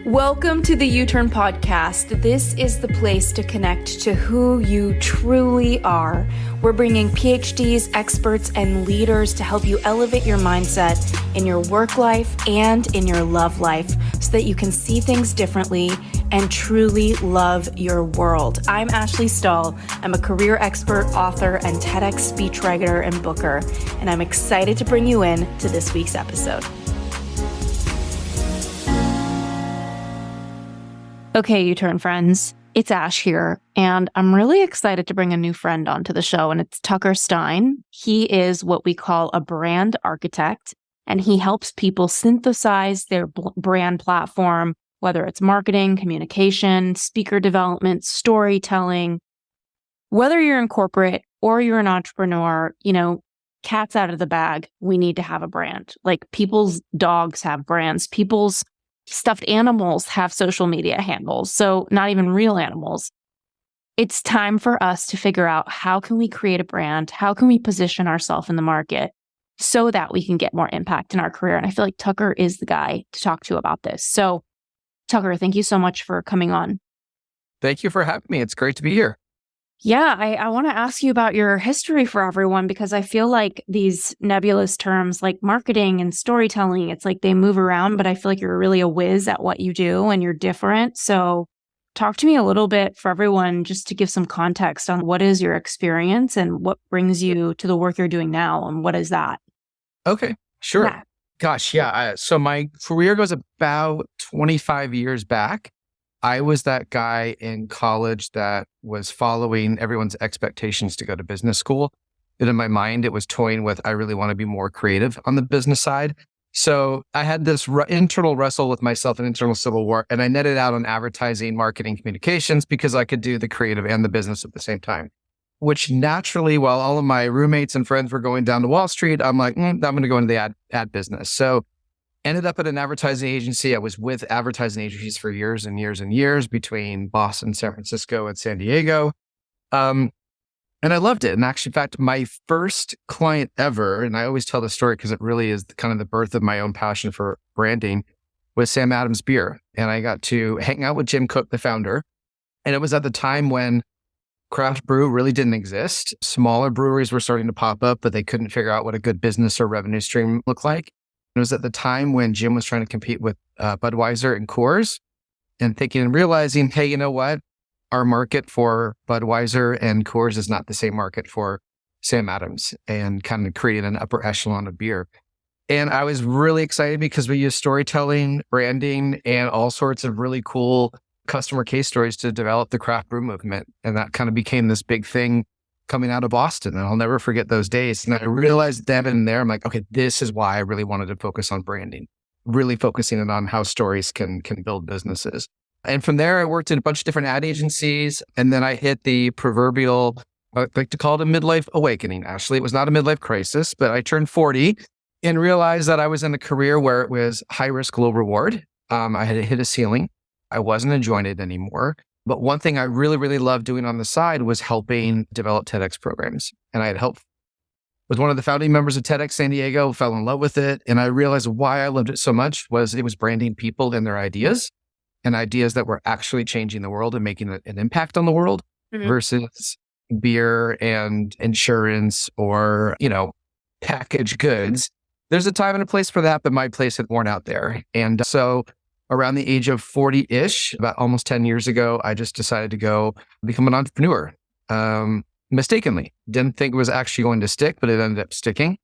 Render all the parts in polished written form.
Welcome to the U-Turn Podcast. This is the place to connect to who you truly are. We're bringing PhDs, experts, and leaders to help you elevate your mindset in your work life and in your love life so that you can see things differently and truly love your world. I'm Ashley Stahl. I'm a career expert, author, and TEDx speechwriter and booker, and I'm excited to bring you in to this week's episode. Okay, U-Turn friends, it's Ash here, and I'm really excited to bring a new friend onto the show, and it's Tucker Stine. He is what we call a brand architect, and he helps people synthesize their brand platform, whether it's marketing, communication, speaker development, storytelling. Whether you're in corporate or you're an entrepreneur, cat's out of the bag. We need to have a brand. Like people's dogs have brands, people's stuffed animals have social media handles, so not even real animals. It's time for us to figure out how can we create a brand, how can we position ourselves in the market so that we can get more impact in our career. And I feel like Tucker is the guy to talk to about this. So Tucker, thank you so much for coming on. Thank you for having me. It's great to be here. Yeah, I want to ask you about your history for everyone, because I feel like these nebulous terms like marketing and storytelling, it's like they move around, but I feel like you're really a whiz at what you do and you're different. So talk to me a little bit for everyone, just to give some context on what is your experience and what brings you to the work you're doing now, and what is that? Okay, sure. Yeah. Gosh, yeah. So my career goes about 25 years back. I was that guy in college that was following everyone's expectations to go to business school. And in my mind, it was toying with, I really want to be more creative on the business side. So I had this internal wrestle with myself, an internal civil war, and I netted out on advertising, marketing, communications, because I could do the creative and the business at the same time. Which naturally, while all of my roommates and friends were going down to Wall Street, I'm like, I'm going to go into the ad business. So ended up at an advertising agency. I was with advertising agencies for years and years and years, between Boston, San Francisco, and San Diego. And I loved it. And actually, in fact, my first client ever, and I always tell the story because it really is kind of the birth of my own passion for branding, was Sam Adams Beer. And I got to hang out with Jim Koch, the founder. And it was at the time when craft brew really didn't exist. Smaller breweries were starting to pop up, but they couldn't figure out what a good business or revenue stream looked like. It was at the time when Jim was trying to compete with Budweiser and Coors, and thinking and realizing, hey, you know what? Our market for Budweiser and Coors is not the same market for Sam Adams, and kind of creating an upper echelon of beer. And I was really excited because we used storytelling, branding, and all sorts of really cool customer case stories to develop the craft brew movement. And that kind of became this big thing coming out of Boston. And I'll never forget those days. And I realized then and there, I'm like, okay, this is why I really wanted to focus on branding, really focusing it on how stories can build businesses. And from there, I worked in a bunch of different ad agencies. And then I hit the proverbial, I like to call it a midlife awakening. Actually, it was not a midlife crisis, but I turned 40 and realized that I was in a career where it was high risk, low reward. I had hit a ceiling. I wasn't enjoying it anymore. But one thing I really, really loved doing on the side was helping develop TEDx programs. And I had helped with one of the founding members of TEDx San Diego, fell in love with it. And I realized why I loved it so much was it was branding people and their ideas, and ideas that were actually changing the world and making an impact on the world, versus beer and insurance or, packaged goods. There's a time and a place for that, but my place had worn out there. And so around the age of 40-ish, about almost 10 years ago, I just decided to go become an entrepreneur. Mistakenly. Didn't think it was actually going to stick, but it ended up sticking.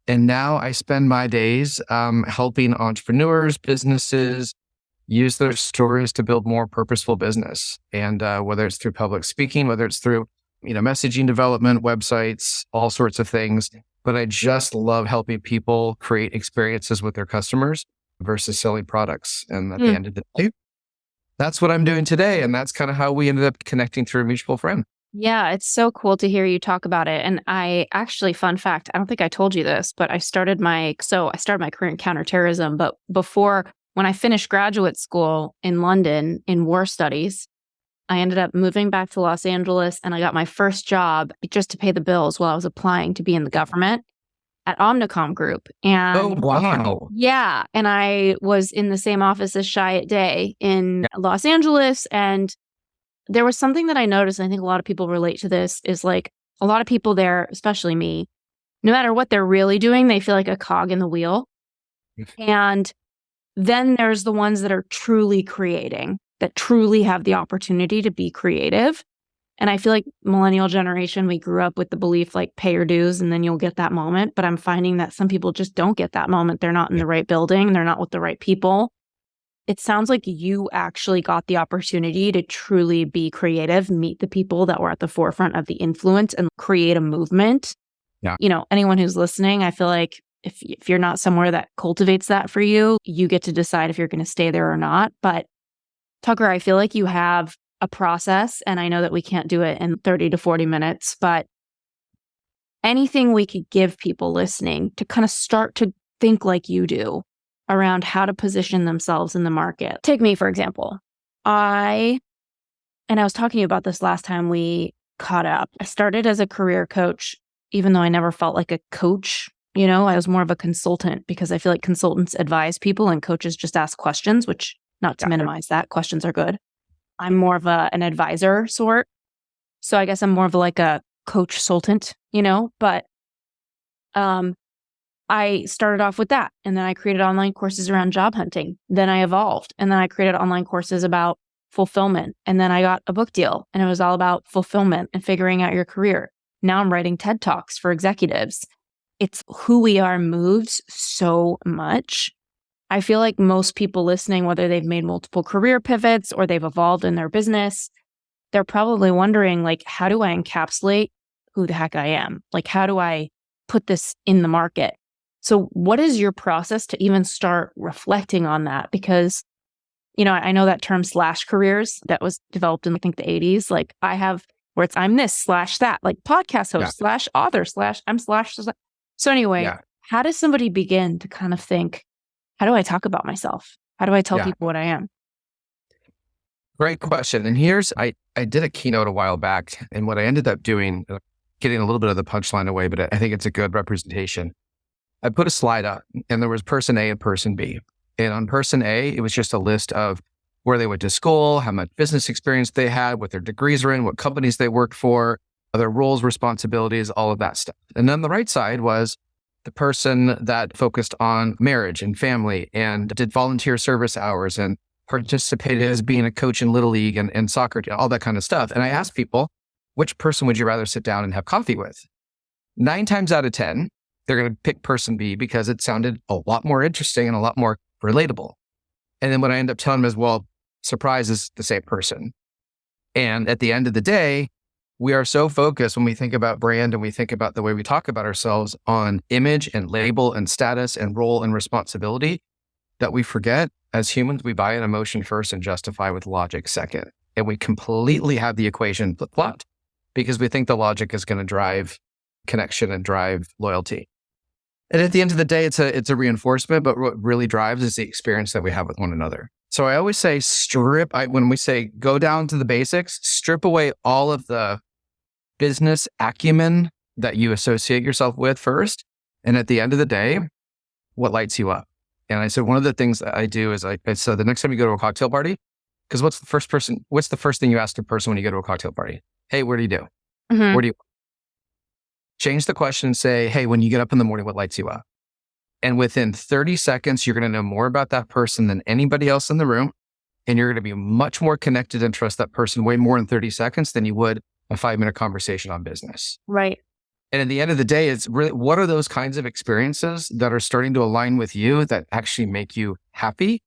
And now I spend my days helping entrepreneurs, businesses, use their stories to build more purposeful business. And whether it's through public speaking, whether it's through messaging development, websites, all sorts of things. But I just love helping people create experiences with their customers versus selling products. And at the end of the day, that's what I'm doing today. And that's kind of how we ended up connecting through a mutual friend. Yeah, it's so cool to hear you talk about it. And I actually, fun fact, I don't think I told you this, but I started my career in counterterrorism. But when I finished graduate school in London in war studies, I ended up moving back to Los Angeles, and I got my first job just to pay the bills while I was applying to be in the government. at Omnicom Group. Oh, And wow. yeah, and I was in the same office as Chiat Day in Los Angeles. And there was something that I noticed. I think a lot of people relate to this is like a lot of people there, especially me, no matter what they're really doing, they feel like a cog in the wheel. And then there's the ones that are truly creating, that truly have the opportunity to be creative. And I feel like millennial generation, we grew up with the belief like pay your dues and then you'll get that moment. But I'm finding that some people just don't get that moment. They're not in the right building. They're not with the right people. It sounds like you actually got the opportunity to truly be creative, meet the people that were at the forefront of the influence and create a movement. Yeah. You know, anyone who's listening, I feel like if you're not somewhere that cultivates that for you, you get to decide if you're going to stay there or not. But Tucker, I feel like you have a process, and I know that we can't do it in 30 to 40 minutes, but anything we could give people listening to kind of start to think like you do around how to position themselves in the market. Take me, for example. I was talking to you about this last time we caught up. I started as a career coach, even though I never felt like a coach. You know, I was more of a consultant because I feel like consultants advise people and coaches just ask questions, which not to minimize that. Questions are good. I'm more of an advisor sort. So I guess I'm more of like a coach-sultant, you know, but I started off with that. And then I created online courses around job hunting. Then I evolved. And then I created online courses about fulfillment. And then I got a book deal and it was all about fulfillment and figuring out your career. Now I'm writing TED Talks for executives. It's who we are moves so much. I feel like most people listening, whether they've made multiple career pivots or they've evolved in their business, they're probably wondering, like, how do I encapsulate who the heck I am? Like, how do I put this in the market? So what is your process to even start reflecting on that? Because, you know, I know that term slash careers that was developed in, I think, the 80s. Like I have where it's I'm this slash that, like podcast host slash author slash I'm slash. So anyway, how does somebody begin to kind of think, how do I talk about myself? How do I tell people what I am? Great question. And I did a keynote a while back, and what I ended up doing, getting a little bit of the punchline away, but I think it's a good representation. I put a slide up and there was person A and person B. And on person A, it was just a list of where they went to school, how much business experience they had, what their degrees were in, what companies they worked for, their roles, responsibilities, all of that stuff. And then the right side was the person that focused on marriage and family and did volunteer service hours and participated as being a coach in Little League and soccer, all that kind of stuff. And I asked people, which person would you rather sit down and have coffee with? 9 times out of 10, they're going to pick person B because it sounded a lot more interesting and a lot more relatable. And then what I end up telling them is, well, surprise is the same person. And at the end of the day, we are so focused when we think about brand and we think about the way we talk about ourselves on image and label and status and role and responsibility that we forget as humans, we buy an emotion first and justify with logic second. And we completely have the equation flip-flopped because we think the logic is going to drive connection and drive loyalty. And at the end of the day, it's a reinforcement, but what really drives is the experience that we have with one another. So I always say when we say go down to the basics, strip away all of the business acumen that you associate yourself with first. And at the end of the day, what lights you up? And I said, one of the things that I do is I said, the next time you go to a cocktail party, because what's the first thing you ask a person when you go to a cocktail party? Hey, what do you do? Mm-hmm. Where do you change the question and say, hey, when you get up in the morning, what lights you up? And within 30 seconds, you're going to know more about that person than anybody else in the room. And you're going to be much more connected and trust that person way more in 30 seconds than you would a 5-minute conversation on business. Right. And at the end of the day, it's really, what are those kinds of experiences that are starting to align with you that actually make you happy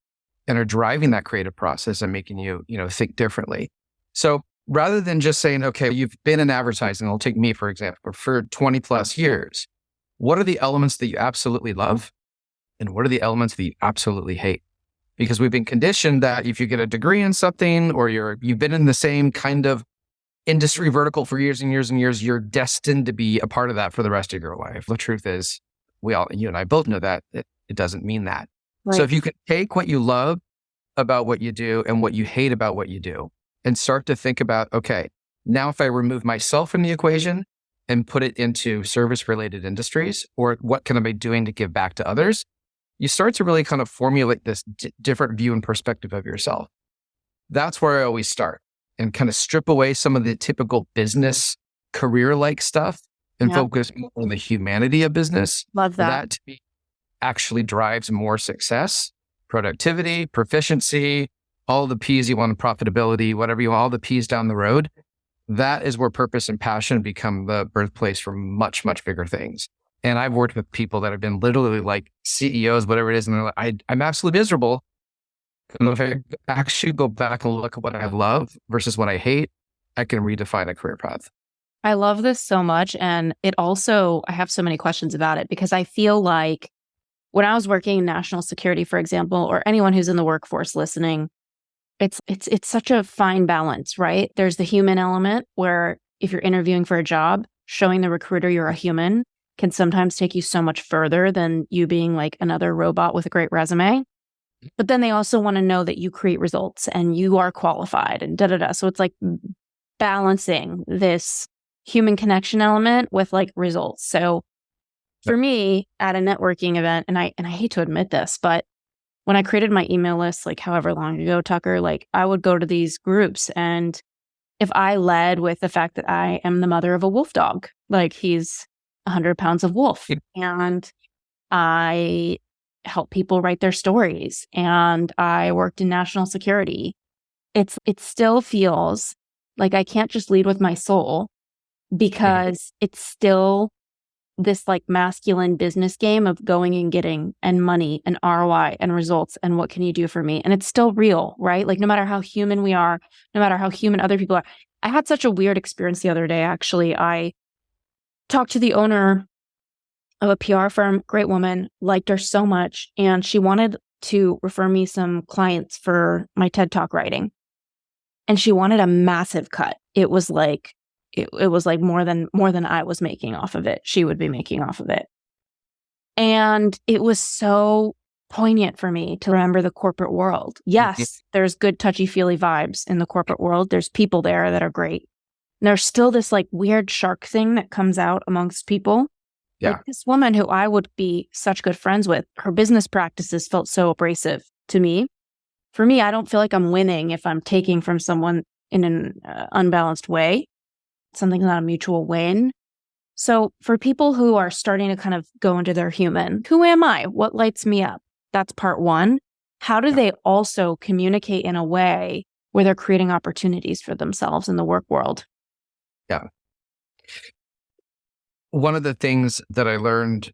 and are driving that creative process and making you, think differently. So rather than just saying, okay, you've been in advertising, I'll take me, for example, for 20 plus years. What are the elements that you absolutely love? And what are the elements that you absolutely hate? Because we've been conditioned that if you get a degree in something or you've been in the same kind of industry vertical for years and years and years, you're destined to be a part of that for the rest of your life. The truth is, you and I both know that it doesn't mean that. Right. So if you can take what you love about what you do and what you hate about what you do and start to think about, okay, now if I remove myself from the equation and put it into service related industries, or what can I be doing to give back to others, you start to really kind of formulate this different view and perspective of yourself. That's where I always start, and kind of strip away some of the typical business career-like stuff and focus more on the humanity of business. Love that. That to me actually drives more success, productivity, proficiency, all the P's you want in profitability, whatever you want, all the P's down the road. That is where purpose and passion become the birthplace for much, much bigger things. And I've worked with people that have been literally like CEOs, whatever it is, and they're like, I'm absolutely miserable. And if I actually go back and look at what I love versus what I hate, I can redefine a career path. I love this so much. And it also, I have so many questions about it because I feel like when I was working in national security, for example, or anyone who's in the workforce listening, it's such a fine balance, right? There's the human element where if you're interviewing for a job, showing the recruiter you're a human can sometimes take you so much further than you being like another robot with a great resume. But then they also want to know that you create results and you are qualified and da-da-da. So it's like balancing this human connection element with like results. So for me at a networking event, and I hate to admit this, but when I created my email list, like however long ago, Tucker, like I would go to these groups, and if I led with the fact that I am the mother of a wolf dog, like he's 100 pounds of wolf, and I help people write their stories, and I worked in national security, it still feels like I can't just lead with my soul because it's still this like masculine business game of going and getting and money and ROI and results and what can you do for me? And it's still real, right? Like no matter how human we are, no matter how human other people are. I had such a weird experience the other day, actually. I talked to the owner of a PR firm, great woman, liked her so much. And she wanted to refer me some clients for my TED Talk writing. And she wanted a massive cut. It was like more than I was making off of it. She would be making off of it. And it was so poignant for me to remember the corporate world. Yes, there's good touchy-feely vibes in the corporate world. There's people there that are great. And there's still this like weird shark thing that comes out amongst people. Yeah. Like this woman who I would be such good friends with, her business practices felt so abrasive to me. For me, I don't feel like I'm winning if I'm taking from someone in an unbalanced way. Something's not a mutual win. So for people who are starting to kind of go into their human, who am I? What lights me up? That's part one. How do they also communicate in a way where they're creating opportunities for themselves in the work world? Yeah. One of the things that I learned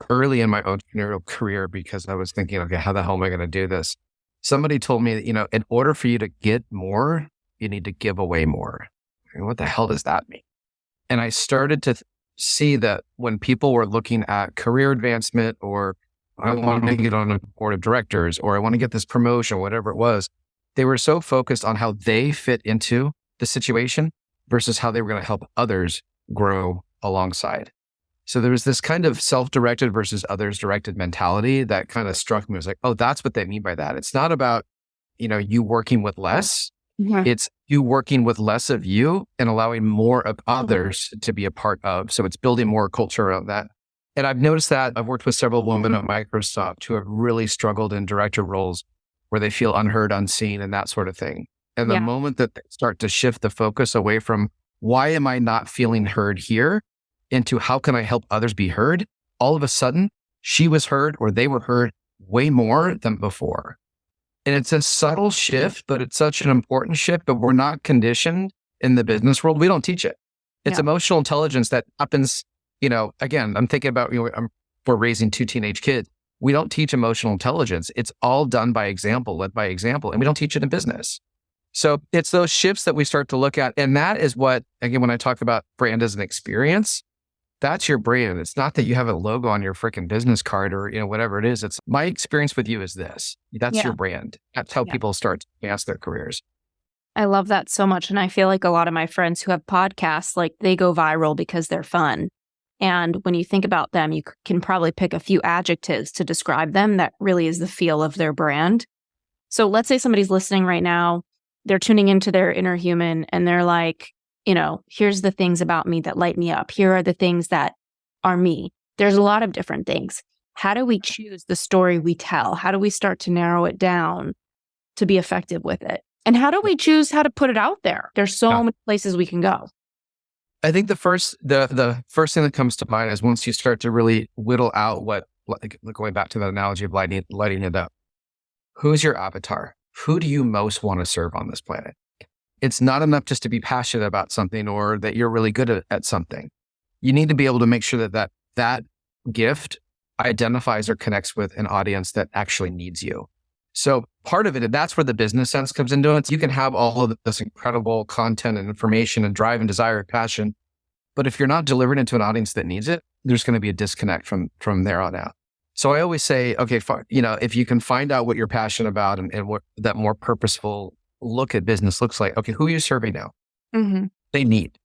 early in my entrepreneurial career, because I was thinking, okay, how the hell am I going to do this? Somebody told me that, in order for you to get more, you need to give away more. And what the hell does that mean? And I started to see that when people were looking at career advancement, or I want to get on a board of directors, or I want to get this promotion, whatever it was, they were so focused on how they fit into the situation versus how they were going to help others grow alongside. So there was this kind of self-directed versus others-directed mentality that kind of struck me. I was like, oh, that's what they mean by that. It's not about, you working with less. Mm-hmm. It's you working with less of you and allowing more of others to be a part of. So it's building more culture around that. And I've noticed that I've worked with several women at Microsoft who have really struggled in director roles where they feel unheard, unseen, and that sort of thing. And the moment that they start to shift the focus away from why am I not feeling heard here into how can I help others be heard, all of a sudden she was heard or they were heard way more than before. And it's a subtle shift, but it's such an important shift, but we're not conditioned in the business world. We don't teach it. It's emotional intelligence that happens, again, I'm thinking about, we're raising 2 teenage kids. We don't teach emotional intelligence. It's all done by example, led by example, and we don't teach it in business. So it's those shifts that we start to look at. And that is what, again, when I talk about brand as an experience, that's your brand. It's not that you have a logo on your freaking business card or, whatever it is. It's my experience with you is this. That's your brand. That's how people start to advance their careers. I love that so much. And I feel like a lot of my friends who have podcasts, like they go viral because they're fun. And when you think about them, you can probably pick a few adjectives to describe them that really is the feel of their brand. So let's say somebody's listening right now, they're tuning into their inner human and they're like, here's the things about me that light me up. Here are the things that are me. There's a lot of different things. How do we choose the story we tell? How do we start to narrow it down to be effective with it? And how do we choose how to put it out there? There's so many places we can go. I think the first thing that comes to mind is once you start to really whittle out going back to that analogy of lighting it up. Who's your avatar? Who do you most want to serve on this planet? It's not enough just to be passionate about something or that you're really good at something. You need to be able to make sure that gift identifies or connects with an audience that actually needs you. So part of it, and that's where the business sense comes into it. You can have all of this incredible content and information and drive and desire and passion, but if you're not delivering it to an audience that needs it, there's going to be a disconnect from there on out. So I always say, okay, if you can find out what you're passionate about and what that more purposeful look at business looks like, okay, who are you serving now? Mm-hmm. They need.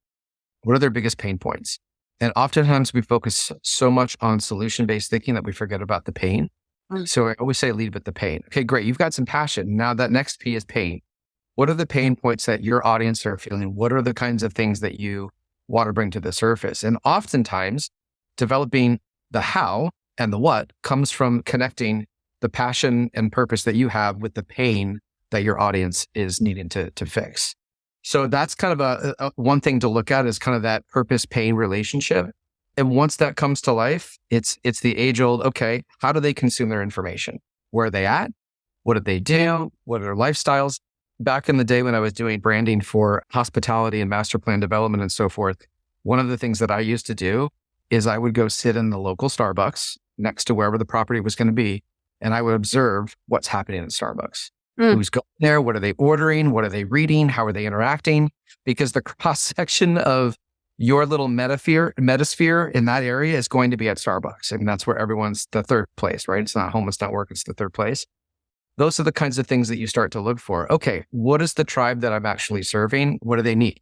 What are their biggest pain points? And oftentimes we focus so much on solution-based thinking that we forget about the pain. So I always say lead with the pain. Okay, great. You've got some passion. Now that next P is pain. What are the pain points that your audience are feeling? What are the kinds of things that you want to bring to the surface? And oftentimes developing the how and the what comes from connecting the passion and purpose that you have with the pain that your audience is needing to fix. So that's kind of a one thing to look at is kind of that purpose-pain relationship. And once that comes to life, it's the age-old, okay, how do they consume their information? Where are they at? What do they do? What are their lifestyles? Back in the day when I was doing branding for hospitality and master plan development and so forth, one of the things that I used to do is I would go sit in the local Starbucks next to wherever the property was going to be, and I would observe what's happening at Starbucks. Who's going there? What are they ordering? What are they reading? How are they interacting? Because the cross-section of your little metasphere in that area is going to be at Starbucks. And that's where everyone's the third place, right? It's not home, it's not work, it's the third place. Those are the kinds of things that you start to look for. Okay, what is the tribe that I'm actually serving? What do they need?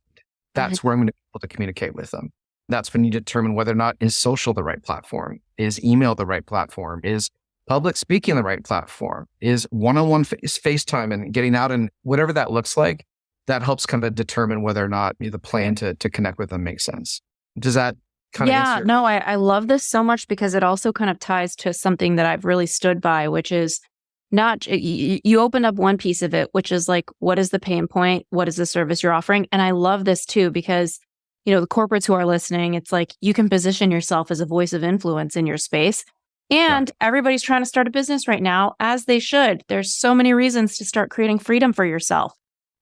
That's where I'm going to be able to communicate with them. That's when you determine whether or not is social the right platform? Is email the right platform? Is public speaking the right platform? Is one-on-one FaceTime and getting out and whatever that looks like? That helps kind of determine whether or not the plan to connect with them makes sense. Does that kind of answer? No, I love this so much because it also kind of ties to something that I've really stood by, which is not, you opened up one piece of it, which is like, what is the pain point? What is the service you're offering? And I love this too, because, the corporates who are listening, it's like you can position yourself as a voice of influence in your space. And everybody's trying to start a business right now, as they should. There's so many reasons to start creating freedom for yourself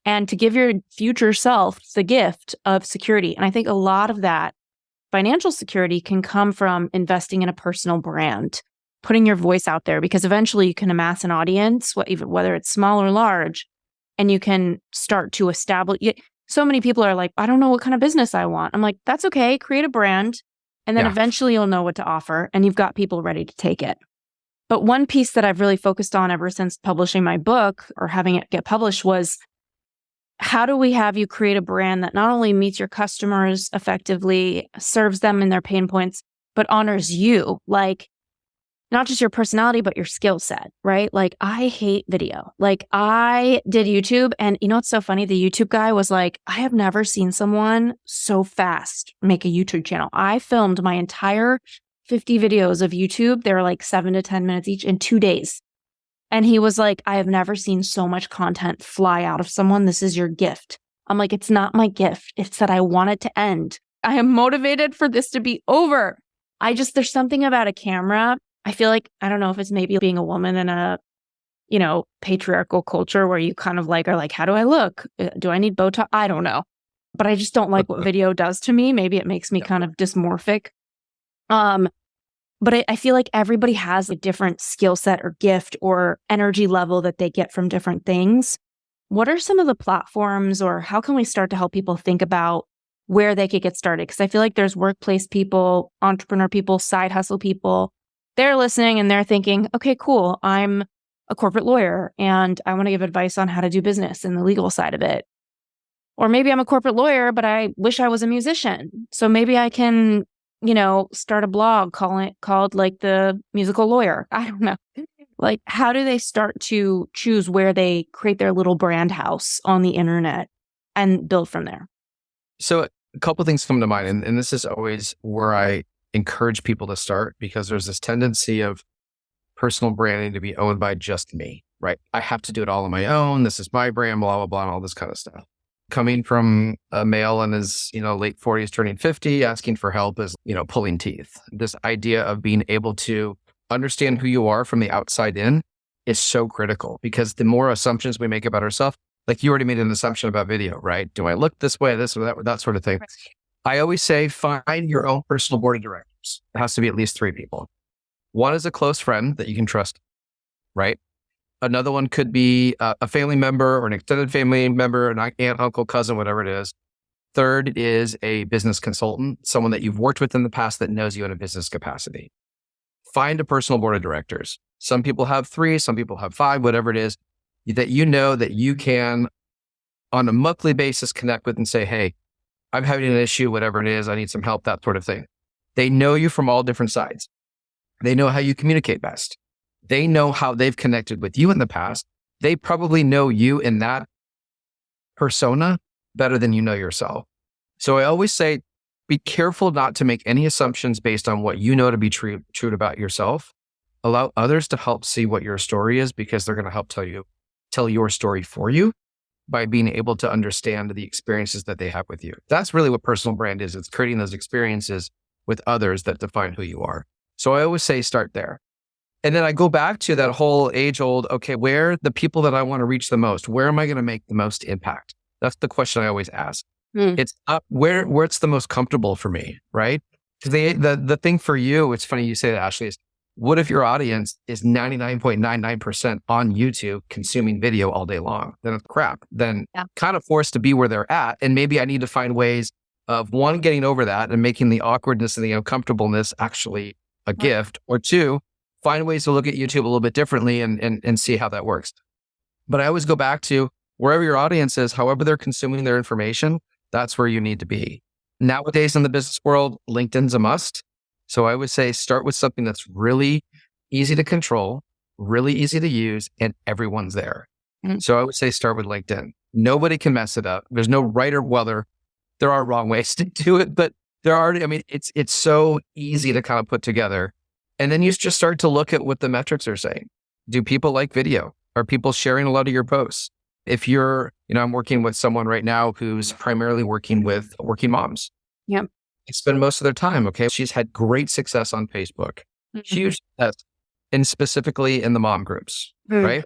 and to give your future self the gift of security. And I think a lot of that financial security can come from investing in a personal brand, putting your voice out there, because eventually you can amass an audience, whether it's small or large, and you can start to establish. So many people are like, I don't know what kind of business I want. I'm like, that's okay. Create a brand. And then eventually you'll know what to offer and you've got people ready to take it. But one piece that I've really focused on ever since publishing my book or having it get published was, how do we have you create a brand that not only meets your customers effectively, serves them in their pain points, but honors you? Like, not just your personality, but your skill set, right? Like, I hate video. Like, I did YouTube, and what's so funny? The YouTube guy was like, I have never seen someone so fast make a YouTube channel. I filmed my entire 50 videos of YouTube. They were like 7 to 10 minutes each in 2 days. And he was like, I have never seen so much content fly out of someone. This is your gift. I'm like, it's not my gift. It's that I want it to end. I am motivated for this to be over. There's something about a camera. I feel like, I don't know if it's maybe being a woman in a, patriarchal culture where you kind of are like, how do I look? Do I need Botox? I don't know. But I just don't like what video does to me. Maybe it makes me kind of dysmorphic. But I feel like everybody has a different skill set or gift or energy level that they get from different things. What are some of the platforms, or how can we start to help people think about where they could get started? Because I feel like there's workplace people, entrepreneur people, side hustle people. They're listening and they're thinking, okay, cool. I'm a corporate lawyer and I want to give advice on how to do business and the legal side of it. Or maybe I'm a corporate lawyer, but I wish I was a musician. So maybe I can, start a blog called like the musical lawyer. I don't know. Like, how do they start to choose where they create their little brand house on the internet and build from there? So a couple of things come to mind, and this is always where I encourage people to start, because there's this tendency of personal branding to be owned by just me, right? I have to do it all on my own. This is my brand, blah, blah, blah, and all this kind of stuff. Coming from a male in his, late 40s, turning 50, asking for help is, pulling teeth. This idea of being able to understand who you are from the outside in is so critical, because the more assumptions we make about ourselves, like you already made an assumption about video, right? Do I look this way, this or that sort of thing. I always say, find your own personal board of directors. It has to be at least 3 people. One is a close friend that you can trust, right? Another one could be a family member or an extended family member, an aunt, uncle, cousin, whatever it is. Third is a business consultant, someone that you've worked with in the past that knows you in a business capacity. Find a personal board of directors. Some people have 3, some people have 5, whatever it is, that you know that you can, on a monthly basis, connect with and say, hey, I'm having an issue, whatever it is, I need some help, that sort of thing. They know you from all different sides. They know how you communicate best. They know how they've connected with you in the past. They probably know you in that persona better than you know yourself. So I always say, be careful not to make any assumptions based on what you know to be true about yourself. Allow others to help see what your story is, because they're going to help tell your story for you by being able to understand the experiences that they have with you. That's really what personal brand is. It's creating those experiences with others that define who you are. So I always say, start there. And then I go back to that whole age old, okay, where are the people that I want to reach the most? Where am I going to make the most impact? That's the question I always ask. It's up where it's the most comfortable for me, right? Because the thing for you, it's funny you say that, Ashley, is what if your audience is 99.99% on YouTube consuming video all day long? Then it's crap. Then kind of forced to be where they're at. And maybe I need to find ways of, 1, getting over that and making the awkwardness and the uncomfortableness actually a gift, or 2, find ways to look at YouTube a little bit differently and see how that works. But I always go back to wherever your audience is, however they're consuming their information, that's where you need to be. Nowadays in the business world, LinkedIn's a must. So I would say start with something that's really easy to control, really easy to use, and everyone's there. So I would say start with LinkedIn. Nobody can mess it up. There's no right or whether. There are wrong ways to do it, but there are, it's so easy to kind of put together. And then you just start to look at what the metrics are saying. Do people like video? Are people sharing a lot of your posts? If you're, I'm working with someone right now who's primarily working with working moms. Yep. They spend most of their time. Okay. She's had great success on Facebook, huge success, and specifically in the mom groups, right?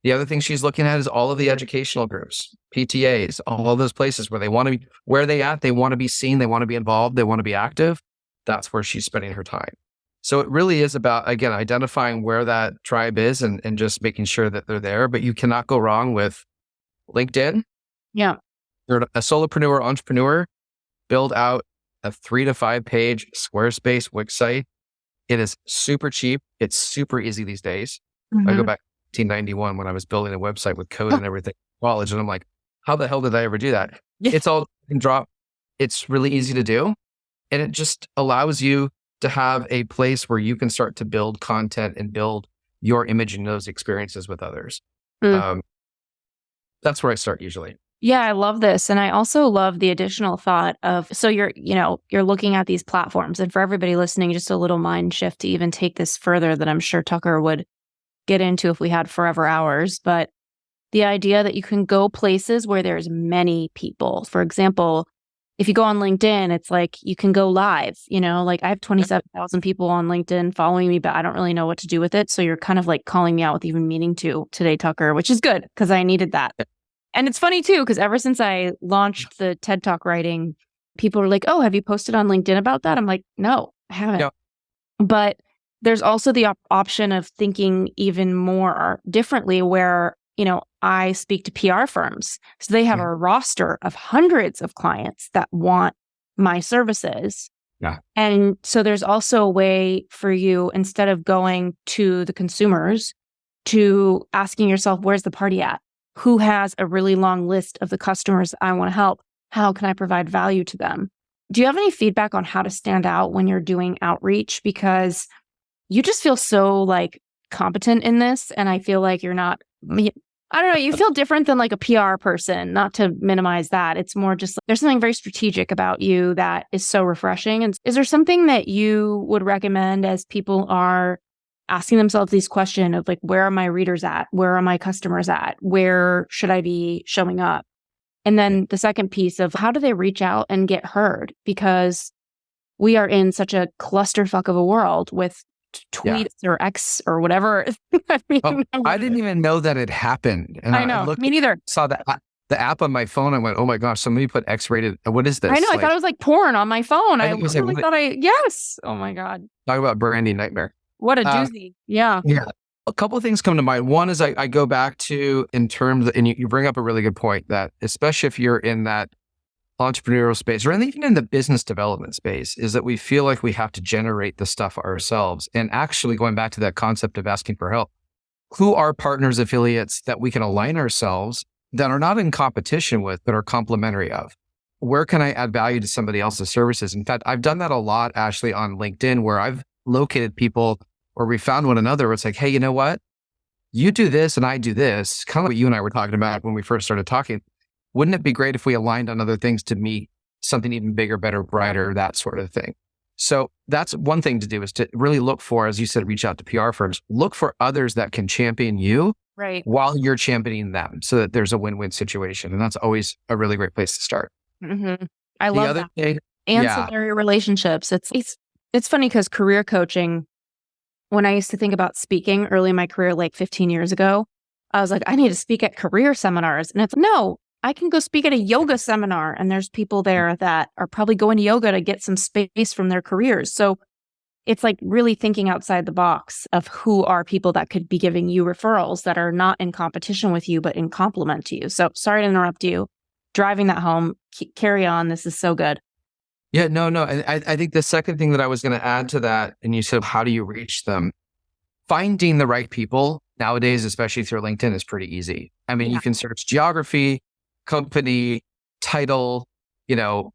The other thing she's looking at is all of the educational groups, PTAs, all of those places where they want to be, where they at, they want to be seen, they want to be involved, they want to be active. That's where she's spending her time. So it really is about, again, identifying where that tribe is and just making sure that they're there. But you cannot go wrong with LinkedIn. Yeah. You're a solopreneur, entrepreneur, build out a 3 to 5 page Squarespace Wix site. It is super cheap. It's super easy these days. I go back to 1991 when I was building a website with code and everything in college. And I'm like, how the hell did I ever do that? It's all drop. It's really easy to do. And it just allows you to have a place where you can start to build content and build your image and those experiences with others. That's where I start usually. Yeah, I love this. And I also love the additional thought of, so you're looking at these platforms, and for everybody listening, just a little mind shift to even take this further that I'm sure Tucker would get into if we had forever hours. But the idea that you can go places where there's many people. For example, if you go on LinkedIn, it's like you can go live, like I have 27,000 people on LinkedIn following me, but I don't really know what to do with it. So you're kind of like calling me out with even meaning to today, Tucker, which is good because I needed that. And it's funny too, because ever since I launched the TED Talk writing, people are like, oh, have you posted on LinkedIn about that? I'm like, no, I haven't. No. But there's also the option of thinking even more differently where, I speak to PR firms. So they have a roster of hundreds of clients that want my services. Yeah. And so there's also a way for you, instead of going to the consumers, to asking yourself, where's the party at? Who has a really long list of the customers I want to help? How can I provide value to them? Do you have any feedback on how to stand out when you're doing outreach? Because you just feel so competent in this. And I feel like you're not, I don't know. You feel different than like a PR person, not to minimize that. It's more just there's something very strategic about you that is so refreshing. And is there something that you would recommend as people are asking themselves these questions of like, where are my readers at? Where are my customers at? Where should I be showing up? And then the second piece of how do they reach out and get heard? Because we are in such a clusterfuck of a world with tweets or X or whatever. I mean, I didn't even know that it happened. And I know. Me neither. Saw the app on my phone. I went, oh my gosh, somebody put X-rated. What is this? I know. I thought it was like porn on my phone. I literally thought yes. Oh my God. Talk about branding nightmare. What a doozy. Yeah. Yeah. A couple of things come to mind. One is I go back to in terms of, and you bring up a really good point that especially if you're in that entrepreneurial space or even in the business development space is that we feel like we have to generate the stuff ourselves. And actually going back to that concept of asking for help, who are partners, affiliates that we can align ourselves that are not in competition with, but are complementary of? Where can I add value to somebody else's services? In fact, I've done that a lot, Ashley, on LinkedIn, where I've located people or we found one another where it's like, hey, you know what? You do this and I do this, kind of what you and I were talking about when we first started talking. Wouldn't it be great if we aligned on other things to meet something even bigger, better, brighter, that sort of thing? So that's one thing to do is to really look for, as you said, reach out to PR firms, look for others that can champion you while you're championing them so that there's a win-win situation. And that's always a really great place to start. Mm-hmm. I love that. Ancillary relationships. It's funny because career coaching, when I used to think about speaking early in my career, like 15 years ago, I was like, I need to speak at career seminars. And it's no, I can go speak at a yoga seminar and there's people there that are probably going to yoga to get some space from their careers. So it's like really thinking outside the box of who are people that could be giving you referrals that are not in competition with you, but in complement to you. So sorry to interrupt you. Driving that home, carry on. This is so good. Yeah, no. I think the second thing that I was going to add to that, and you said, how do you reach them? Finding the right people nowadays, especially through LinkedIn, is pretty easy. I mean, you can search geography, company, title,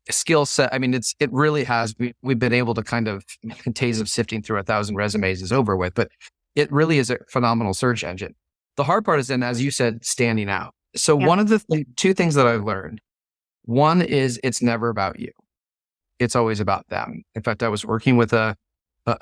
skill set. I mean, it really has, we've been able to kind of, days of sifting through 1,000 resumes is over with, but it really is a phenomenal search engine. The hard part is then, as you said, standing out. So one of the two things that I've learned, one is it's never about you. It's always about them. In fact, I was working with a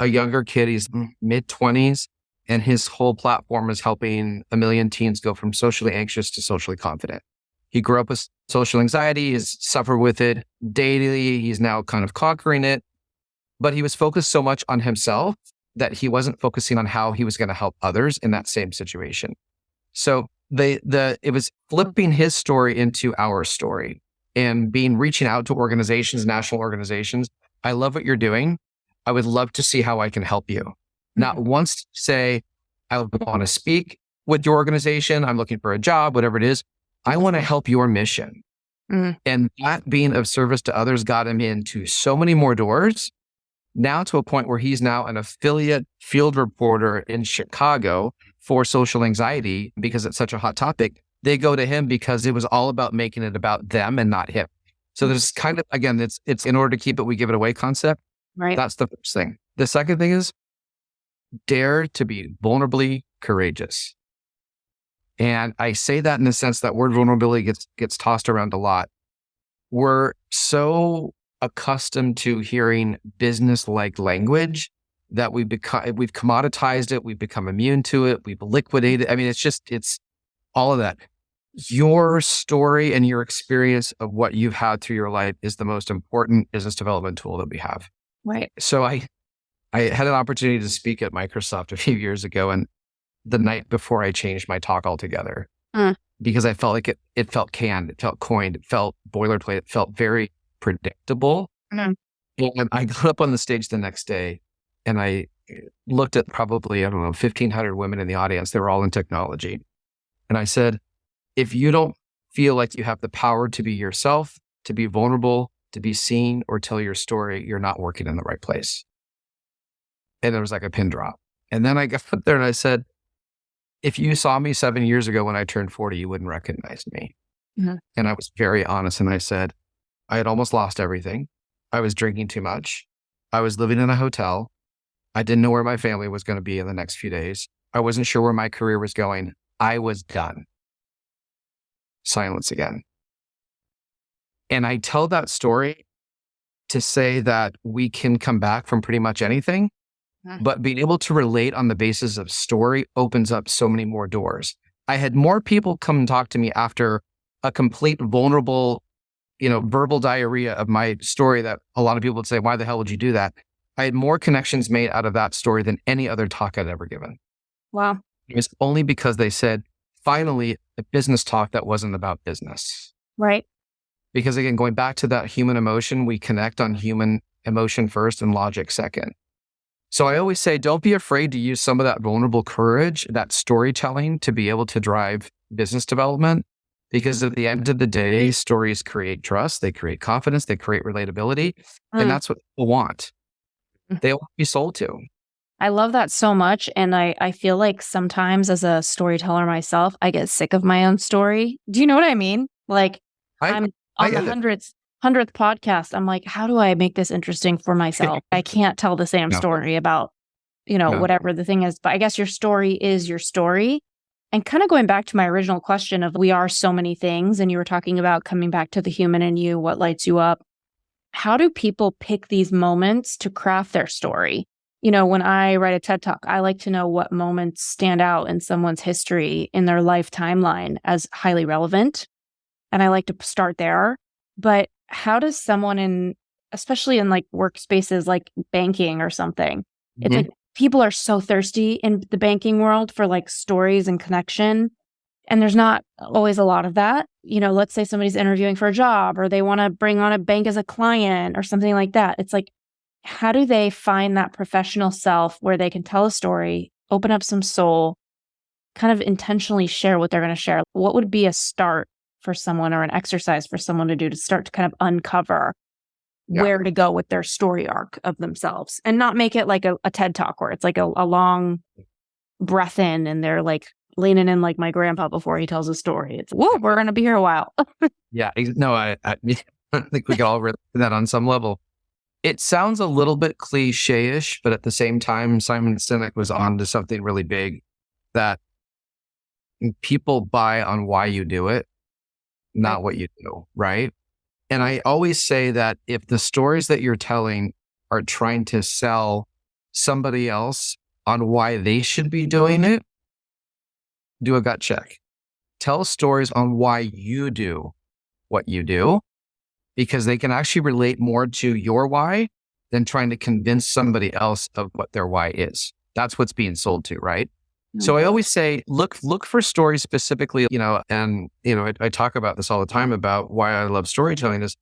younger kid, he's mid-20s, and his whole platform is helping 1 million teens go from socially anxious to socially confident. He grew up with social anxiety, he's suffered with it daily. He's now kind of conquering it, but he was focused so much on himself that he wasn't focusing on how he was going to help others in that same situation. So it was flipping his story into our story and reaching out to organizations, national organizations. I love what you're doing. I would love to see how I can help you. Not once to say, I want to speak with your organization. I'm looking for a job, whatever it is. I want to help your mission. And that being of service to others got him into so many more doors, now to a point where he's now an affiliate field reporter in Chicago for social anxiety because it's such a hot topic. They go to him because it was all about making it about them and not him. So there's kind of, again, it's in order to keep it, we give it away concept. Right. That's the first thing. The second thing is dare to be vulnerably courageous. And I say that in the sense that word vulnerability gets tossed around a lot. We're so accustomed to hearing business-like language that we've commoditized it. We've become immune to it. We've liquidated. I mean, it's all of that. Your story and your experience of what you've had through your life is the most important business development tool that we have. Right. So I had an opportunity to speak at Microsoft a few years ago, and the night before I changed my talk altogether because I felt like it felt canned, it felt coined, it felt boilerplate, it felt very predictable. And I got up on the stage the next day and I looked at probably, 1,500 women in the audience. They were all in technology. And I said, if you don't feel like you have the power to be yourself, to be vulnerable, to be seen, or tell your story, you're not working in the right place. And there was like a pin drop. And then I got up there and I said, if you saw me 7 years ago when I turned 40, you wouldn't recognize me. And I was very honest. And I said, I had almost lost everything. I was drinking too much. I was living in a hotel. I didn't know where my family was going to be in the next few days. I wasn't sure where my career was going. I was done. silence again. And I tell that story to say that we can come back from pretty much anything, but being able to relate on the basis of story opens up so many more doors. I had more people come and talk to me after a complete vulnerable, verbal diarrhea of my story that a lot of people would say, why the hell would you do that? I had more connections made out of that story than any other talk I'd ever given. Wow. It was only because they said, finally, a business talk that wasn't about business. Right. Because again, going back to that human emotion, we connect on human emotion first and logic second. So I always say, don't be afraid to use some of that vulnerable courage, that storytelling to be able to drive business development. Because at the end of the day, stories create trust, they create confidence, they create relatability. And that's what people want. They want to be sold to. I love that so much. And I feel like sometimes as a storyteller myself, I get sick of my own story. Do you know what I mean? Like I'm on the 100th podcast. I'm like, how do I make this interesting for myself? I can't tell the same story about, whatever the thing is. But I guess your story is your story. And kind of going back to my original question of we are so many things, and you were talking about coming back to the human in you, what lights you up. How do people pick these moments to craft their story? When I write a TED Talk, I like to know what moments stand out in someone's history, in their life timeline as highly relevant. And I like to start there. But how does someone especially in like workspaces like banking or something, it's like people are so thirsty in the banking world for like stories and connection. And there's not always a lot of that. Let's say somebody's interviewing for a job or they want to bring on a bank as a client or something like that. It's like, how do they find that professional self where they can tell a story, open up some soul, kind of intentionally share what they're going to share? What would be a start for someone or an exercise for someone to do to start to kind of uncover where to go with their story arc of themselves and not make it like a TED Talk where it's like a long breath in and they're like leaning in like my grandpa before he tells a story. It's, whoa, we're going to be here a while. No, I think we can all relate to that on some level. It sounds a little bit cliche-ish, but at the same time, Simon Sinek was on to something really big that people buy on why you do it, not what you do, right? And I always say that if the stories that you're telling are trying to sell somebody else on why they should be doing it, do a gut check. Tell stories on why you do what you do, because they can actually relate more to your why than trying to convince somebody else of what their why is. That's what's being sold to, right? So I always say, look for stories specifically, I talk about this all the time about why I love storytelling is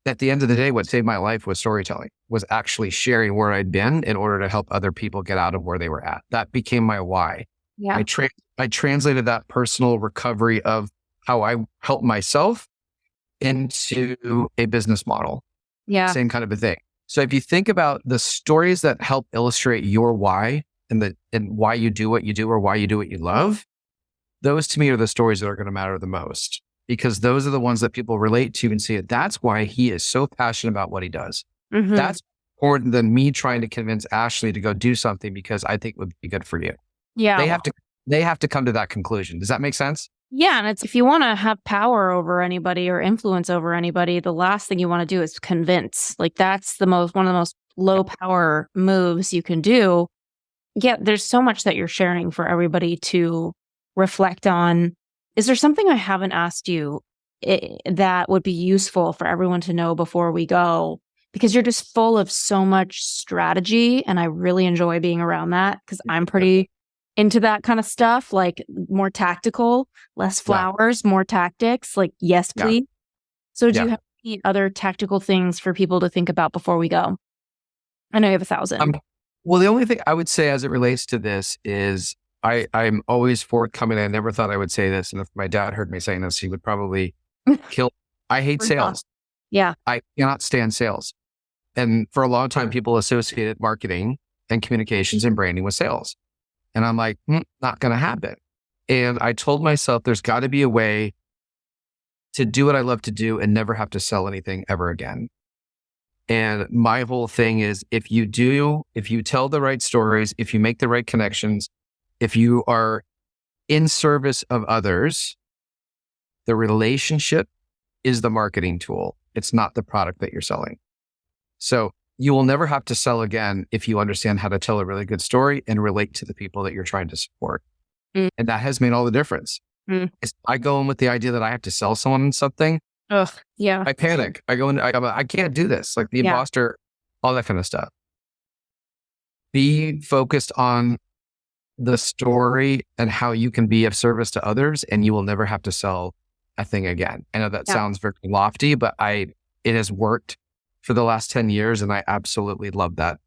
at the end of the day, what saved my life was storytelling, was actually sharing where I'd been in order to help other people get out of where they were at. That became my why. Yeah. I translated that personal recovery of how I help myself into a business model. Yeah. Same kind of a thing. So if you think about the stories that help illustrate your why and why you do what you do or why you do what you love, those to me are the stories that are going to matter the most, because those are the ones that people relate to and say, that's why he is so passionate about what he does. Mm-hmm. That's more than me trying to convince Ashley to go do something because I think it would be good for you. Yeah. They have to come to that conclusion. Does that make sense? Yeah. And it's, if you want to have power over anybody or influence over anybody, the last thing you want to do is convince. Like that's one of the most low power moves you can do. Yeah. There's so much that you're sharing for everybody to reflect on. Is there something I haven't asked you that would be useful for everyone to know before we go? Because you're just full of so much strategy and I really enjoy being around that because I'm pretty into that kind of stuff, like more tactical, less flowers, more tactics, like, yes, please. Yeah. So do you have any other tactical things for people to think about before we go? I know you have 1,000. Well, the only thing I would say as it relates to this is I'm always forthcoming. I never thought I would say this. And if my dad heard me saying this, he would probably kill. I hate sales. Yeah. I cannot stand sales. And for a long time, people associated marketing and communications and branding with sales. And I'm like, not going to happen. And I told myself there's got to be a way to do what I love to do and never have to sell anything ever again. And my whole thing is if you tell the right stories, if you make the right connections, if you are in service of others, The relationship is the marketing tool. It's not the product that you're selling. So you will never have to sell again if you understand how to tell a really good story and relate to the people that you're trying to support. Mm. And that has made all the difference. I go in with the idea that I have to sell someone something. Ugh, yeah. I panic. I go in, I can't do this. Like the imposter, all that kind of stuff. Be focused on the story and how you can be of service to others, and you will never have to sell a thing again. I know that sounds very lofty, but it has worked for the last 10 years. And I absolutely love that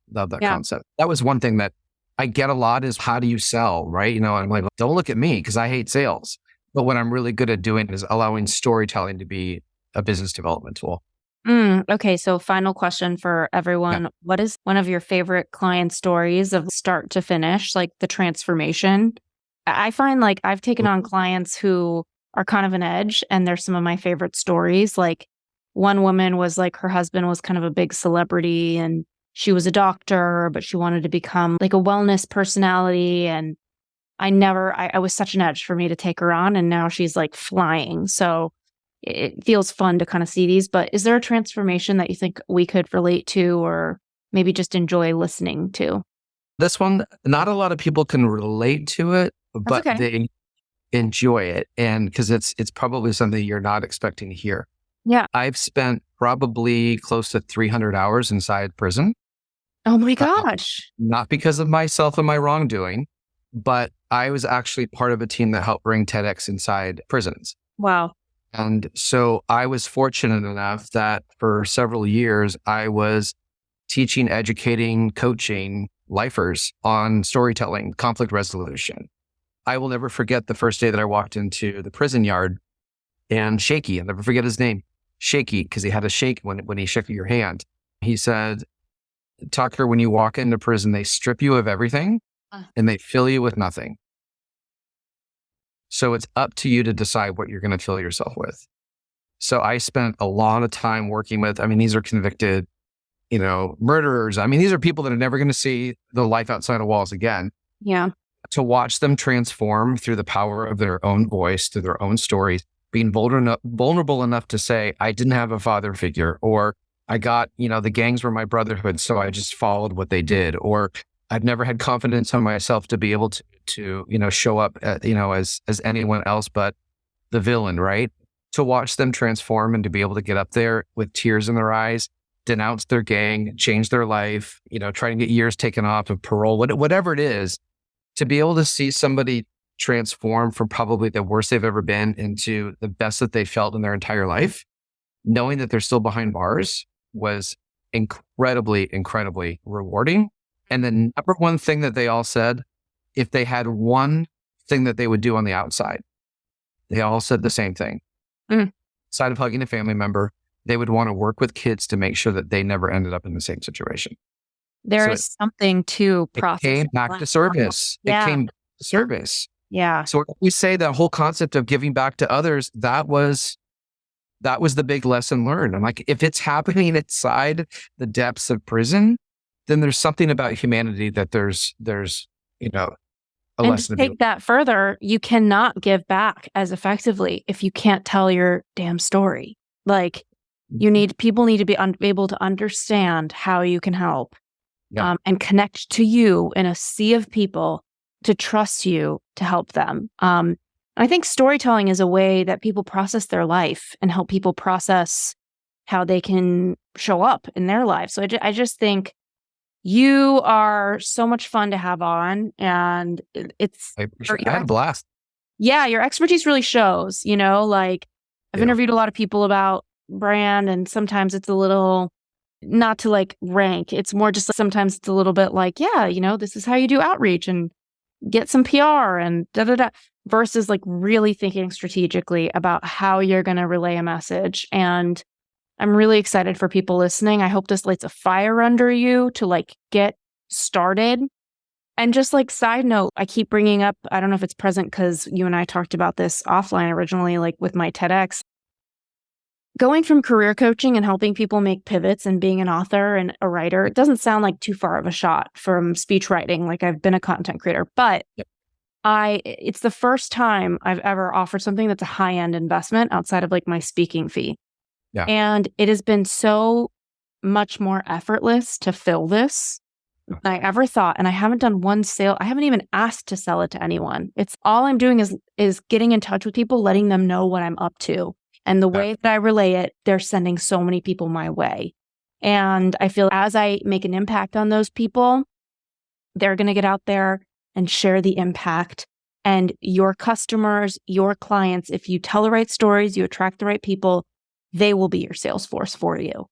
concept. That was one thing that I get a lot is how do you sell, right? You know, I'm like, don't look at me because I hate sales. But what I'm really good at doing is allowing storytelling to be a business development tool. Okay. So final question for everyone. Yeah. What is one of your favorite client stories of start to finish, like the transformation? I find like I've taken on clients who are kind of an edge, and they're some of my favorite stories. Like one woman was like, her husband was kind of a big celebrity and she was a doctor, but she wanted to become like a wellness personality. And I was such an edge for me to take her on. And now she's like flying. So it feels fun to kind of see these, but is there a transformation that you think we could relate to or maybe just enjoy listening to? This one, not a lot of people can relate to it, but they enjoy it. And because it's probably something you're not expecting to hear. Yeah. I've spent probably close to 300 hours inside prison. Oh my gosh. Not because of myself and my wrongdoing, but I was actually part of a team that helped bring TEDx inside prisons. Wow. And so I was fortunate enough that for several years, I was teaching, educating, coaching lifers on storytelling, conflict resolution. I will never forget the first day that I walked into the prison yard and Shaky, I'll never forget his name, Shaky, because he had a shake when he shook your hand. He said, Tucker, when you walk into prison, they strip you of everything and they fill you with nothing. So it's up to you to decide what you're going to fill yourself with. So I spent a lot of time working with, these are convicted, murderers. These are people that are never going to see the life outside of walls again. Yeah. To watch them transform through the power of their own voice, through their own stories, being vulnerable enough to say, I didn't have a father figure, or I got, the gangs were my brotherhood, so I just followed what they did, or I've never had confidence in myself to be able to show up, as anyone else but the villain, right? To watch them transform and to be able to get up there with tears in their eyes, denounce their gang, change their life, try to get years taken off of parole, whatever it is, to be able to see somebody transform from probably the worst they've ever been into the best that they felt in their entire life, knowing that they're still behind bars was incredibly, incredibly rewarding. And the number one thing that they all said, if they had one thing that they would do on the outside, they all said the same thing. Aside of hugging a family member, they would want to work with kids to make sure that they never ended up in the same situation. There is something to process. It came back to service. Yeah. It came back to service. Yeah. So we say that whole concept of giving back to others, that was the big lesson learned. I'm like, if it's happening inside the depths of prison, then there's something about humanity that there's a and lesson. To take that further, you cannot give back as effectively if you can't tell your damn story. Like people need to be able to understand how you can help and connect to you in a sea of people to trust you to help them. I think storytelling is a way that people process their life and help people process how they can show up in their lives. So I just think you are so much fun to have on, and I had a blast. Yeah, your expertise really shows, like I've interviewed a lot of people about brand, and sometimes it's a little, not to like rank, it's more just sometimes it's a little bit like, this is how you do outreach and get some PR and versus like really thinking strategically about how you're going to relay a message. And I'm really excited for people listening. I hope this lights a fire under you to like get started. And just like side note, I keep bringing up, I don't know if it's present because you and I talked about this offline originally, like with my TEDx. Going from career coaching and helping people make pivots and being an author and a writer, it doesn't sound like too far of a shot from speech writing. Like I've been a content creator, but It's the first time I've ever offered something that's a high-end investment outside of like my speaking fee. Yeah. And it has been so much more effortless to fill this than I ever thought. And I haven't done one sale. I haven't even asked to sell it to anyone. It's all I'm doing is getting in touch with people, letting them know what I'm up to. And the way that I relay it, they're sending so many people my way. And I feel as I make an impact on those people, they're going to get out there and share the impact. And your customers, your clients, if you tell the right stories, you attract the right people, they will be your sales force for you.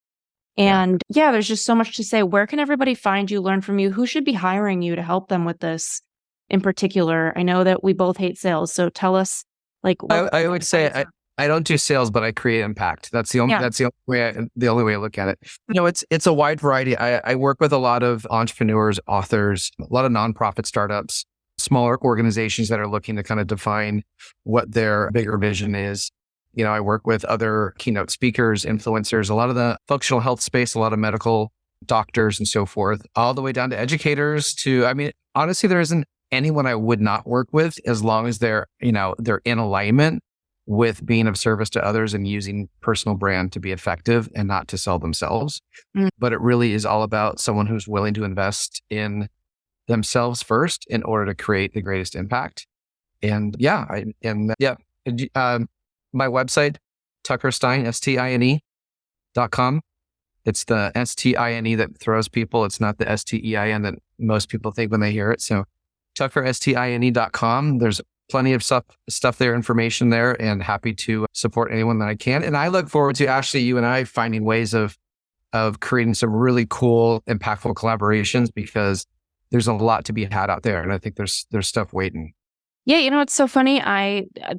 And yeah, there's just so much to say. Where can everybody find you, learn from you? Who should be hiring you to help them with this in particular? I know that we both hate sales. So tell us, like, I would say I don't do sales, but I create impact. That's the only the only way I look at it. It's a wide variety. I work with a lot of entrepreneurs, authors, a lot of nonprofit startups, smaller organizations that are looking to kind of define what their bigger vision is. I work with other keynote speakers, influencers, a lot of the functional health space, a lot of medical doctors and so forth, all the way down to educators honestly, there isn't anyone I would not work with as long as they're in alignment with being of service to others and using personal brand to be effective and not to sell themselves. But it really is all about someone who's willing to invest in themselves first in order to create the greatest impact. And my website, Tucker Stine, STINE.com. It's the STINE that throws people. It's not the STEIN that most people think when they hear it. So TuckerSTINE.com. There's plenty of stuff there, information there, and happy to support anyone that I can. And I look forward to, Ashley, you and I finding ways of creating some really cool, impactful collaborations, because there's a lot to be had out there. And I think there's stuff waiting. Yeah, it's so funny.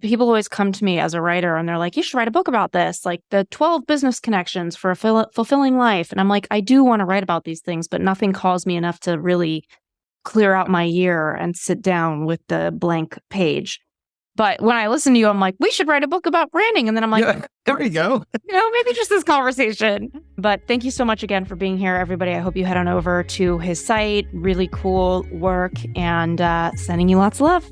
People always come to me as a writer and they're like, you should write a book about this, like the 12 business connections for a fulfilling life. And I'm like, I do want to write about these things, but nothing calls me enough to really clear out my year and sit down with the blank page. But when I listen to you, I'm like, we should write a book about branding. And then I'm like, there we go. Maybe just this conversation. But thank you so much again for being here, everybody. I hope you head on over to his site. Really cool work, and sending you lots of love.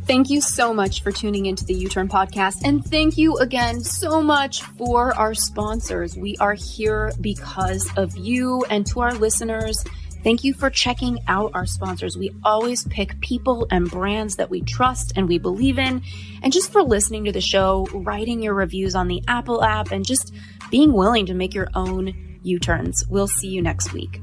Thank you so much for tuning into the U-Turn podcast. And thank you again so much for our sponsors. We are here because of you. And to our listeners, thank you for checking out our sponsors. We always pick people and brands that we trust and we believe in. And just for listening to the show, writing your reviews on the Apple app, and just being willing to make your own U-turns. We'll see you next week.